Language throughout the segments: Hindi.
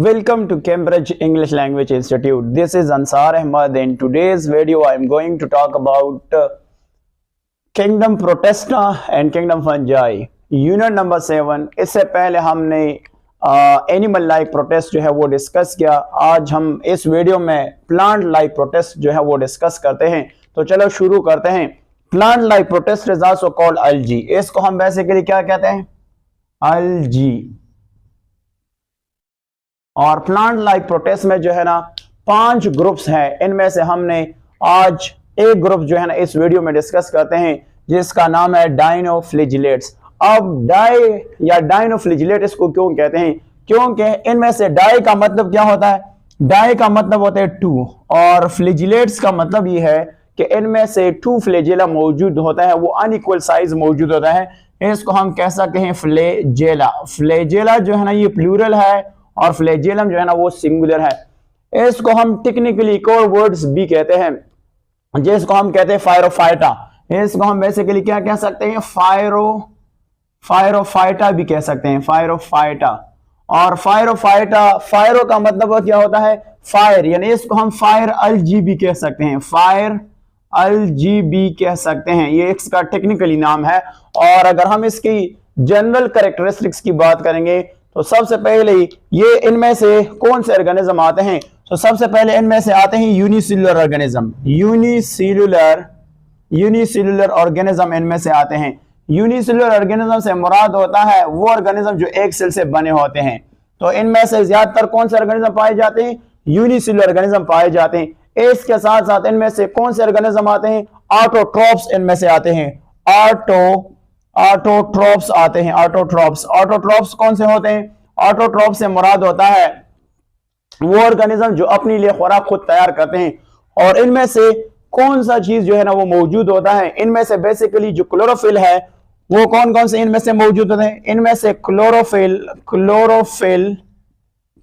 Welcome to Cambridge English Language Institute. This is Ansar Ahmad. In today's video, I am going to talk about Kingdom Protesta and Kingdom Fungi. Unit number 7. इससे पहले हमने एनिमल लाइफ प्रोटेस्ट जो है वो डिस्कस किया। आज हम इस वीडियो में प्लांट लाइफ प्रोटेस्ट जो है वो डिस्कस करते हैं। तो चलो शुरू करते हैं। Plant life protist is also called algae. इसको हम बेसिकली क्या कहते हैं? अल्जी। और प्लांट लाइफ प्रोटेस्ट में जो है ना 5 ग्रुप्स हैं। इनमें से हमने आज एक ग्रुप जो है ना इस वीडियो में डिस्कस करते हैं जिसका नाम है डाइनोफ्लिजिलेट्स। अब डाई या डाइनोफ्लिजिलेट इसको क्यों कहते हैं? क्योंकि इनमें से डाई का मतलब क्या होता है? डाई का मतलब होता है 2 और फ्लिजिलेट्स का मतलब ये है कि इनमें से 2 फ्लैजेला मौजूद होता है, वो अनइक्वल साइज मौजूद होता है। इसको हम कह सकते हैं फ्लैजेला। फ्लैजेला जो है ना ये प्लूरल है और फ्लैजेलम जो है ना वो सिंगुलर है। इसको हम टेक्निकली एक और वर्ड्स भी कहते हैं जिसको हम कहते हैं फायरोफाइटा। इसको हम बेसिकली क्या कह सकते हैं? फायरोफाइटा भी कह सकते हैं, फायरोफाइटा। और फायरो का मतलब क्या होता है? फायर, यानी इसको हम फायर अल्जी भी कह सकते हैं, फायर अल्जी भी कह सकते हैं। ये इसका टेक्निकली नाम है। और अगर हम इसकी जनरल कैरेक्टरिस्टिक्स की बात करेंगे तो सबसे पहले ये इनमें से कौन से ऑर्गेनिज्म आते हैं? तो सबसे पहले इनमें से आते हैं यूनिसेल्युलर ऑर्गेनिज्म। यूनिसेल्युलर ऑर्गेनिज्म इनमें से आते हैं। यूनिसेल्युलर ऑर्गेनिज्म से मुराद होता है वो ऑर्गेनिज्म जो एक सेल से बने होते हैं। तो इनमें से ज्यादातर कौन से ऑर्गेनिज्म पाए जाते हैं? यूनिसेल्युलर ऑर्गेनिज्म पाए जाते हैं। इसके साथ साथ इनमें से कौन से ऑर्गेनिज्म आते हैं? ऑटोट्रॉप्स इनमें से आते हैं। ऑटोट्रॉप्स आते हैं। ऑटोट्रॉप्स कौन से होते हैं? ऑटोट्रॉप से मुराद होता है वो ऑर्गेनिज्म जो अपने लिए खुराक खुद तैयार करते हैं। और इनमें से कौन सा चीज जो है ना वो मौजूद होता है? इनमें से बेसिकली जो क्लोरोफिल है वो कौन कौन से इनमें से मौजूद होते हैं? इनमें से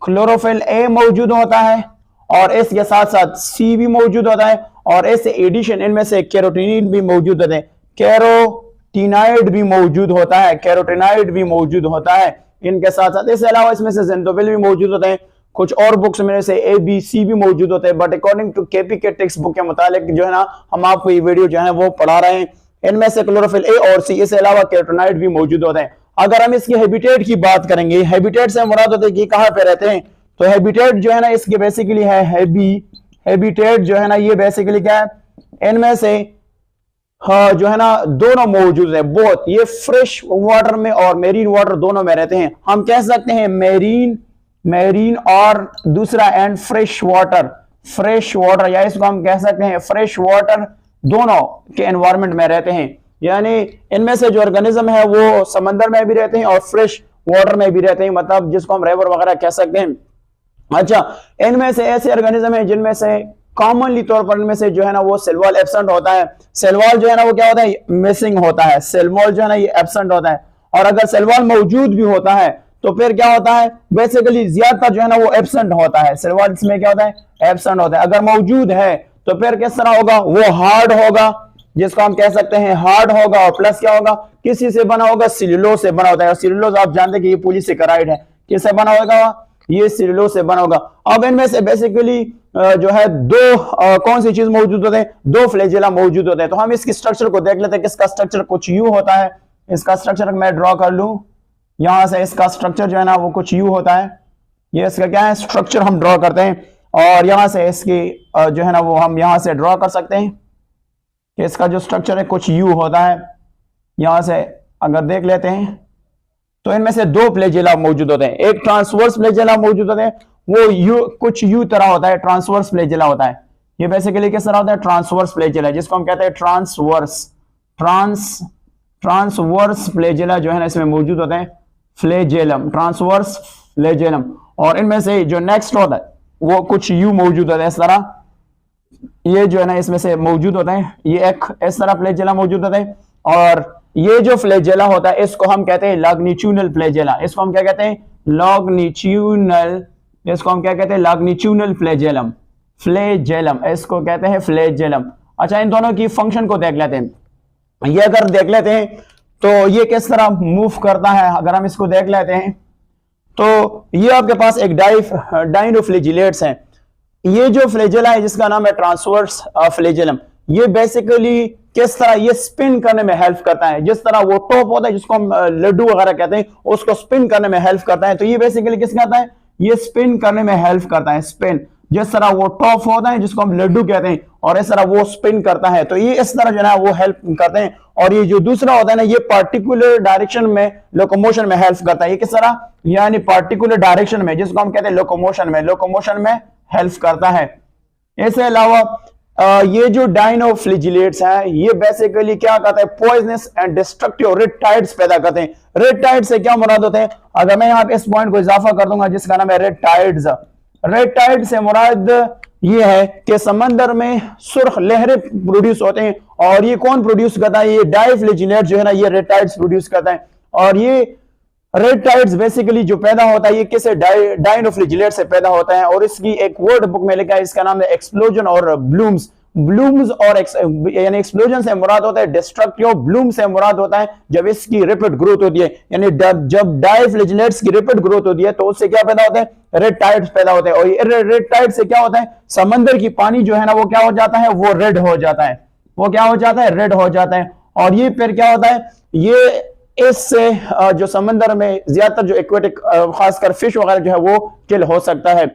क्लोरोफिल ए मौजूद होता है और इसके साथ साथ सी भी मौजूद होता है। और इससे एडिशन इनमें से कैरोटीन भी मौजूद होते हैं, कैरोटीनाइड भी मौजूद होता है, कैरोटीनाइड भी मौजूद होता है इनके साथ साथ। इसके अलावा इसमें से ज़ेंथोफिल भी मौजूद होते हैं। कुछ और बुक्स में से ए बी सी भी मौजूद होते हैं, बट अकॉर्डिंग टू केपी के टेक्स्ट बुक के मुताबिक जो है ना हम आपको ये वीडियो जो है वो पढ़ा रहे हैं। इनमें से क्लोरोफिल ए और सी, इसके अलावा कैरोटीनाइड भी मौजूद होते हैं। अगर हम इसकी हैबिटेट की बात करेंगे, हैबिटेट से मुराद होता है कि कहां पे रहते हैं, तो हैबिटेट जो है ना इसकी बेसिकली है हैबिटेट जो है ना ये बेसिकली क्या है? इनमें से जो है ना दोनों मौजूद है, बहुत। ये फ्रेश वाटर में और मेरीन वाटर दोनों में रहते हैं। हम कह सकते हैं मेरीन और दूसरा एंड फ्रेश वाटर, या इसको हम कह सकते हैं फ्रेश वाटर, दोनों के एनवायरनमेंट में रहते हैं। यानी इनमें से जो ऑर्गेनिज्म है वो समंदर में भी रहते हैं और फ्रेश वाटर में भी रहते हैं, मतलब जिसको हम रिवर वगैरह कह सकते हैं। अच्छा, इनमें से ऐसे ऑर्गेनिज्म है जिनमें से कॉमनली तौर पर इनमें से जो है ना वो सेल वॉल एब्सेंट होता है। सेल वॉल जो है ना वो क्या होता है? मिसिंग होता है। सेल वॉल जो है ना ये एब्सेंट होता है। और अगर सेल वॉल मौजूद भी होता है तो फिर क्या होता है? बेसिकली ज्यादातर जो है ना वो एब्सेंट होता है। सेल वॉल इसमें क्या होता है? एब्सेंट होता है। अगर मौजूद है तो फिर किस तरह होगा? वो हार्ड होगा, जिसको हम कह सकते हैं हार्ड होगा। और प्लस क्या होगा? किसी से बना होगा? सेल्यूलोज से बना होता है। और सेल्यूलोज आप जानते हैं कि ये पॉलीसेकेराइड है। किससे बना होगा? ये सेल्यूलोज से बना होगा। अब इनमें से बेसिकली जो है कौन सी चीज मौजूद होते हैं? 2 फ्लैजेला मौजूद होते हैं। तो हम इसकी स्ट्रक्चर को देख लेते हैं कि इसका स्ट्रक्चर कुछ यूं होता है। इसका स्ट्रक्चर मैं ड्रॉ कर लूं यहां से। इसका स्ट्रक्चर जो है ना वो कुछ यूं होता है। ये इसका क्या है? स्ट्रक्चर हम ड्रॉ करते हैं और यहां से इसकी जो है ना वो हम यहां से ड्रॉ कर सकते हैं कि इसका जो स्ट्रक्चर है कुछ यूं होता है। यहां से अगर देख लेते हैं तो इनमें से 2 फ्लैजेला मौजूद होते हैं। एक ट्रांसवर्स फ्लैजेला मौजूद होते हैं, वो कुछ यू तरह होता है, ट्रांसवर्स फ्लैजेला होता है। ये बेसिकली किस तरह होता है? ट्रांसवर्स फ्लैजेला, जिसको हम कहते हैं ट्रांसवर्स फ्लैजेला जो है ना इसमें मौजूद होते हैं। Flagellum, transverse flagellum. और इनमें से जो नेक्स्ट होता है वो कुछ यू मौजूद होता है इस तरह। ये जो है ना इसमें से मौजूद होता है, ये एक इस तरह फ्लैजेला मौजूद होता है। और ये जो फ्लैजेला होता है इसको हम कहते हैं लॉन्गिट्यूडनल फ्लैजेला। इसको हम क्या कहते हैं? इसको हम क्या कहते हैं? Longitudinal flagellum. इसको कहते हैं फ्लैजेलम। अच्छा, इन दोनों की फंक्शन को देख लेते हैं। ये अगर देख लेते हैं तो ये किस तरह मूव करता है, अगर हम इसको देख लेते हैं तो ये आपके पास एक डाइनोफ्लेजिलेट्स हैं। ये जो फ्लेजेला है जिसका नाम है ट्रांसवर्स फ्लेजेलम, ये बेसिकली किस तरह ये स्पिन करने में हेल्प करता है। जिस तरह वो टॉप होता है जिसको हम लड्डू वगैरह कहते हैं, उसको स्पिन करने में हेल्प करता है। तो ये बेसिकली किस करता है, ये स्पिन करने में हेल्प करता है। स्पिन, जिस तरह वो टॉप होता है जिसको हम लड्डू कहते हैं और इस तरह वो स्पिन करता है, तो ये इस तरह जो है वो हेल्प करते हैं। और ये जो दूसरा होता है ना, ये पार्टिकुलर डायरेक्शन में लोकोमोशन में हेल्प करता है। ये किस तरह, यानी पार्टिकुलर डायरेक्शन में, जिसको हम कहते हैं लोकोमोशन में हेल्प करता है। इसके अलावा ये जो डाइनोफ्लेजिलेट्स हैं ये बेसिकली क्या करते हैं, पॉइजनस एंड डिस्ट्रक्टिव रेड पैदा करते हैं। रेड टाइड से क्या मुराद होते हैं, अगर मैं यहाँ पे इस पॉइंट को इजाफा कर दूंगा जिसका नाम है रेड टाइड से मुराद ये है कि समंदर में सुर्ख लहरें प्रोड्यूस होते हैं। और ये कौन प्रोड्यूस करता है, ये डाइफ्लेजिलेट जो है ना, ये रेड टाइड्स प्रोड्यूस करता है। और ये रेड टाइड्स बेसिकली जो पैदा होता है ये किसे, डाइनोफ्लेजिलेट से पैदा होता है। और इसकी एक वर्ड बुक में लिखा है, इसका नाम है एक्सप्लोजन और ब्लूम्स। और यानी एक्सप्लोजन से मुराद होता है डिस्ट्रक्टिव, ब्लूम से मुराद होता है जब इसकी रैपिड ग्रोथ होती है। यानी जब डाइफ्लेजिलेट्स की रैपिड ग्रोथ होती है तो उससे क्या पैदा होता है, रेड टाइड्स पैदा होते हैं। और ये रेड टाइड से क्या होता है, समंदर की पानी जो है ना वो क्या हो जाता है, वो रेड हो जाता है। वो क्या हो जाता है, रेड हो जाता है। और ये फिर क्या होता है, ये इससे जो समंदर में ज्यादातर जो एक्वेटिक खासकर फिश वगैरह जो है वो किल हो सकता है।